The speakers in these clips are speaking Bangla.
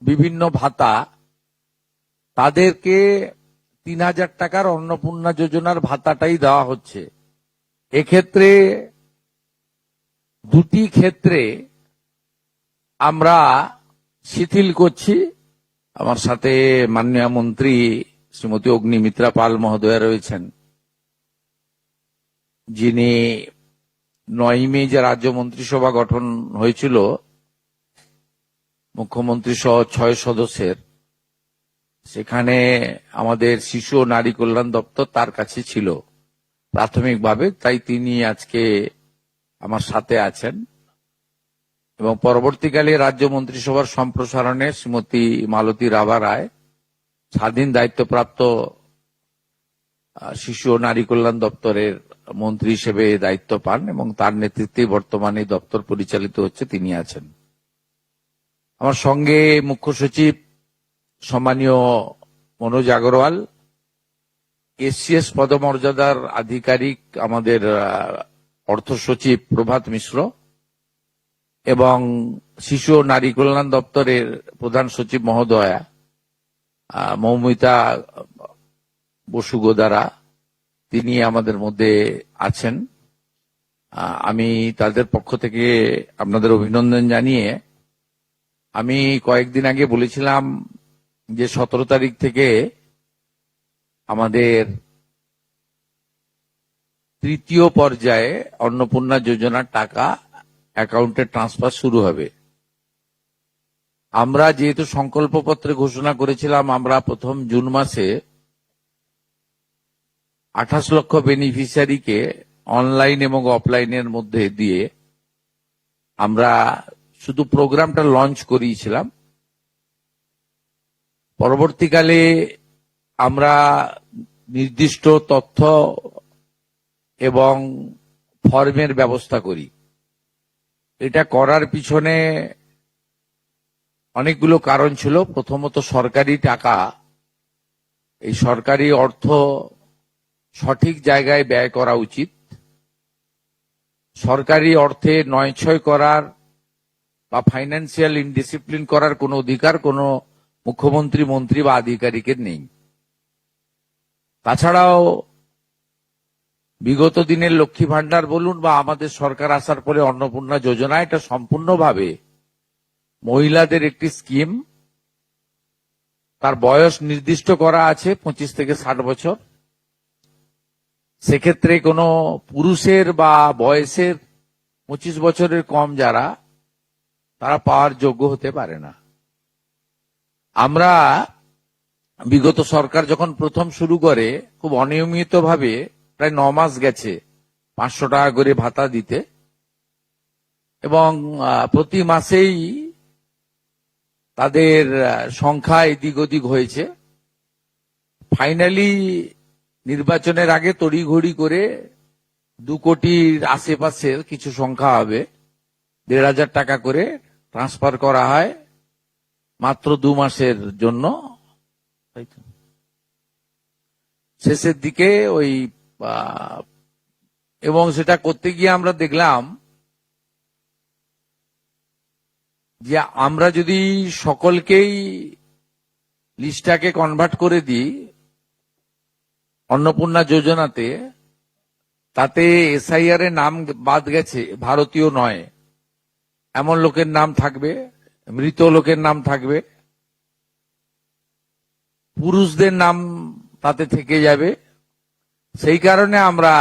বিভিন্ন ভাতা, তাদেরকে ৩,০০০ টাকার অন্নপূর্ণা যোজনার ভাতাটাই দেওয়া হচ্ছে। এক্ষেত্রে দুটি ক্ষেত্রে আমরা শিথিল করছি। আমার সাথে মাননীয় মন্ত্রী শ্রীমতী অগ্নিমিত্রা পাল মহোদয়া রয়েছেন, যিনি ৯ মে যে রাজ্য মন্ত্রিসভা গঠন হয়েছিল মুখ্যমন্ত্রী সহ ৬ সদস্যের, সেখানে আমাদের শিশু ও নারী কল্যাণ দপ্তর তার কাছে ছিল প্রাথমিকভাবে, তাই তিনি আজকে আমার সাথে আছেন। এবং পরবর্তীকালে রাজ্য মন্ত্রিসভার সম্প্রসারণে শ্রীমতী মালতী রাভা রায় স্বাধীন দায়িত্বপ্রাপ্ত শিশু ও নারী কল্যাণ দপ্তরের মন্ত্রী হিসেবে দায়িত্ব পান এবং তার নেতৃত্বে বর্তমানে দপ্তর পরিচালিত হচ্ছে, তিনি আছেন। আমার সঙ্গে মুখ্য সচিব সম্মানীয় মনোজ আগরওয়াল, এসসিএস পদমর্যাদার আধিকারিক আমাদের অর্থ সচিব প্রভাত মিশ্র এবং শিশু ও নারী কল্যাণ দপ্তরের প্রধান সচিব মহোদয়া মৌমিতা বসু গোদারা, তিনি আমাদের মধ্যে আছেন। আমি তাদের পক্ষ থেকে আপনাদের অভিনন্দন জানিয়ে, আমি কয়েকদিন আগে বলেছিলাম যে ১৭ তারিখ থেকে আমাদের তৃতীয় পর্যায়ে অন্নপূর্ণা যোজনার টাকা অ্যাকাউন্টে ট্রান্সফার শুরু হবে। আমরা যেহেতু সংকল্পপত্রে ঘোষণা করেছিলাম, আমরা প্রথম জুন মাসে ২৮ লক্ষ বেনিফিশিয়ারিকে অনলাইন এবং অফলাইনের মধ্যে দিয়ে আমরা শুধু প্রোগ্রামটা লঞ্চ করিয়েছিলাম। পরবর্তীকালে আমরা নির্দিষ্ট তথ্য এবং ফর্মের ব্যবস্থা করি। এটা করার পিছনে অনেকগুলো কারণ ছিল। প্রথমত, সরকারি টাকা, এই সরকারি অর্থ সঠিক জায়গায় ব্যয় করা উচিত। সরকারি অর্থে নয়ছয় করার বা ফাইন্যান্সিয়াল ইনডিসিপ্লিন করার কোনো অধিকার কোনো মুখ্যমন্ত্রী, মন্ত্রী বা আধিকারিকের নেই। তাছাড়াও বিগত দিনের লক্ষ্মী ভান্ডার বলুন বা আমাদের সরকার আসার পরে অন্নপূর্ণা যোজনা, এটা সম্পূর্ণভাবে মহিলাদের একটি স্কিম। তার বয়স নির্দিষ্ট করা আছে 25 থেকে 60 বছর। সেক্ষেত্রে কোনো পুরুষের বা বয়সের 25 বছরের কম যারা, তারা পাওয়ার যোগ্য হতে পারে না। আমরা বিগত সরকার যখন প্রথম শুরু করে, খুব অনিয়মিতভাবে প্রায় 9 মাস গেছে 500 টাকা করে ভাতা দিতে, এবং প্রতি মাসেই তাদের সংখ্যা এদিক ওদিক হয়েছে। ফাইনালি নির্বাচনের আগে তড়িঘড়ি করে 2 কোটির আশেপাশের কিছু সংখ্যা হবে, 1,500 টাকা করে ট্রান্সফার করা হয় মাত্র 2 মাসের জন্য। শেষের দিকে ওই এবং সেটা করতে গিয়ে আমরা দেখলাম যে আমরা যদি সকলকেই লিস্টটাকে কনভার্ট করে দিই অন্নপূর্ণা যোজনাতে, তাতে এসআইআর এর নাম বাদ গেছে, ভারতীয় নয় এমন লোকের নাম থাকবে, মৃত লোকের নাম থাকবে, পুরুষদের নাম তাতে থেকে যাবে। সেই কারণে আমরা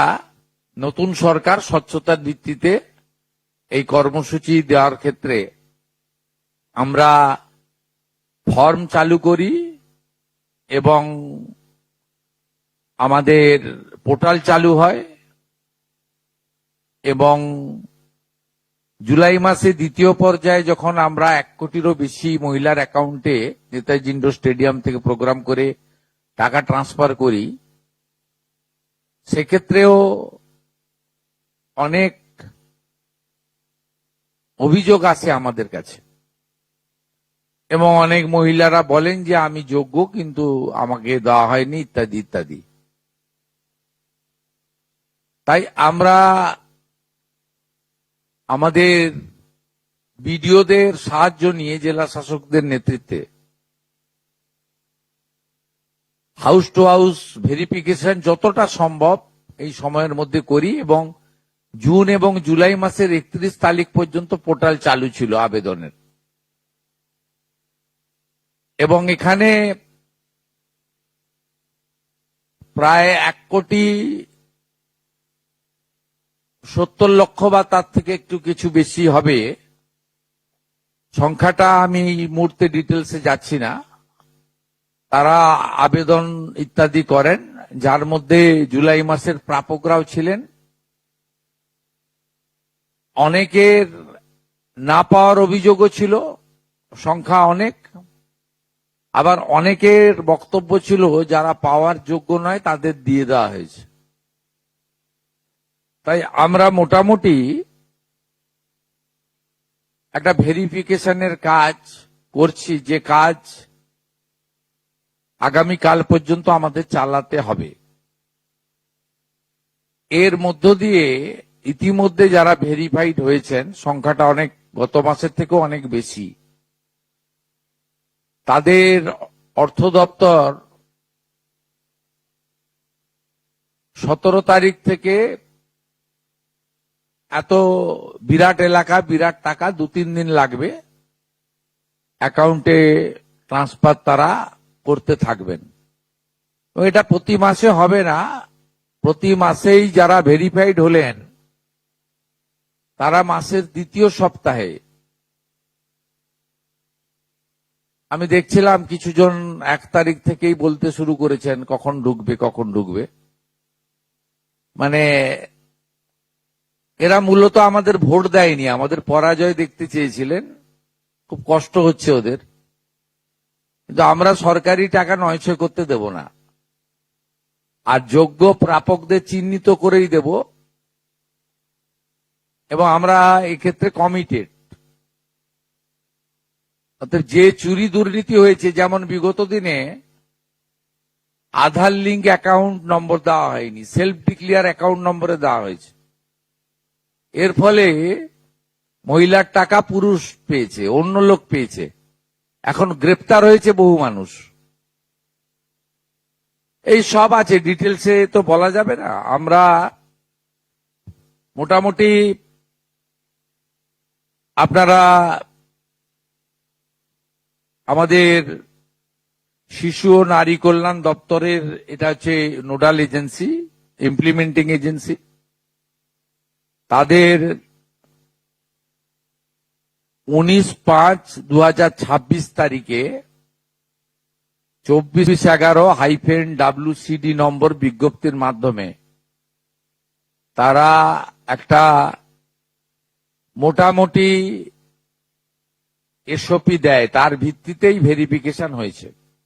নতুন সরকার স্বচ্ছতার ভিত্তিতে এই কর্মসূচি দেওয়ার ক্ষেত্রে আমরা ফর্ম চালু করি এবং আমাদের পোর্টাল চালু হয়, এবং জুলাই মাসে দ্বিতীয় পর্যায়ে যখন আমরা 1 কোটিরও বেশি মহিলার অ্যাকাউন্টে নেতাজি ইন্ডোর স্টেডিয়াম থেকে প্রোগ্রাম করে টাকা ট্রান্সফার করি, সেক্ষেত্রেও অনেক অভিযোগ আসে আমাদের কাছে, এবং অনেক মহিলারা বলেন যে আমি যোগ্য কিন্তু আমাকে দেওয়া হয়নি, ইত্যাদি ইত্যাদি। তাই আমরা আমাদের বিডিওদের সাহায্য নিয়ে জেলা শাসকদের নেতৃত্বে হাউস টু হাউস ভেরিফিকেশন যতটা সম্ভব এই সময়ের মধ্যে করি, এবং জুন এবং জুলাই মাসের 31 তারিখ পর্যন্ত পোর্টাল চালু ছিল আবেদনের। এবং এখানে প্রায় 1,70,00,000 বা তার থেকে একটু কিছু বেশি হবে, সংখ্যাটা আমি এই মুহূর্তে ডিটেলসে যাচ্ছি না, তারা আবেদন ইত্যাদি করেন, যার মধ্যে জুলাই মাসের প্রাপকরাও ছিলেন। অনেকের না পাওয়ার অভিযোগও ছিল, সংখ্যা অনেক। আবার অনেকের বক্তব্য ছিল যারা পাওয়ার যোগ্য নয় তাদের দিয়ে দেওয়া হয়েছে। তাই আমরা মোটামুটি একটা ভেরিফিকেশনের কাজ করছি, যে কাজ আগামীকাল পর্যন্ত আমাদের চালাতে হবে। এর মধ্য দিয়ে ইতিমধ্যে যারা ভেরিফাইড হয়েছেন, সংখ্যাটা অনেক, গত মাসের থেকেও অনেক বেশি, তাদের অর্থ দপ্তর 17 তারিখ থেকে এত বিরাট এলাকা, বিরাট টাকা, 2-3 দিন লাগবে, অ্যাকাউন্টে ট্রান্সফার তারা করতে থাকবেন। এটা প্রতি মাসে হবে না, প্রতি মাসেই যারা ভেরিফাইড হলেন তারা মাসের দ্বিতীয় সপ্তাহে, আমি দেখছিলাম কিছুজন 1 তারিখ থেকেই বলতে শুরু করেছেন কখন ঢুকবে কখন ঢুকবে। মানে এরা মূলত আমাদের ভোট দেয়নি, আমাদের পরাজয় দেখতে চেয়েছিলেন, খুব কষ্ট হচ্ছে ওদের। কিন্তু আমরা সরকারি টাকা নয়ছয় করতে দেব না, আর যোগ্য প্রাপকদের চিহ্নিত করেই দেব, এবং আমরা এক্ষেত্রে কমিটেড। অর্থাৎ যে চুরি দুর্নীতি হয়েছে, যেমন বিগত দিনে আধার লিঙ্ক অ্যাকাউন্ট নম্বর দেওয়া হয়নি, সেলফ ডিক্লিয়ার অ্যাকাউন্ট নম্বরে দেওয়া হয়েছে, এর ফলে মহিলার টাকা পুরুষ পেয়েছে, অন্য লোক পেয়েছে, এখন গ্রেপ্তার হয়েছে বহু মানুষ। এই সব আছে, ডিটেলসে তো বলা যাবে না। আমরা মোটামুটি, আপনারা আমাদের শিশু ও নারী কল্যাণ দপ্তরের, এটা হচ্ছে নোডাল এজেন্সি, ইমপ্লিমেন্টিং এজেন্সি, তাদের 19/5/2026 তারিখে 2411-WCD নম্বর বিজ্ঞপ্তির মাধ্যমে তারা একটা মোটামুটি এসওপি দেয়, তার ভিত্তিতেই ভেরিফিকেশন হয়েছে।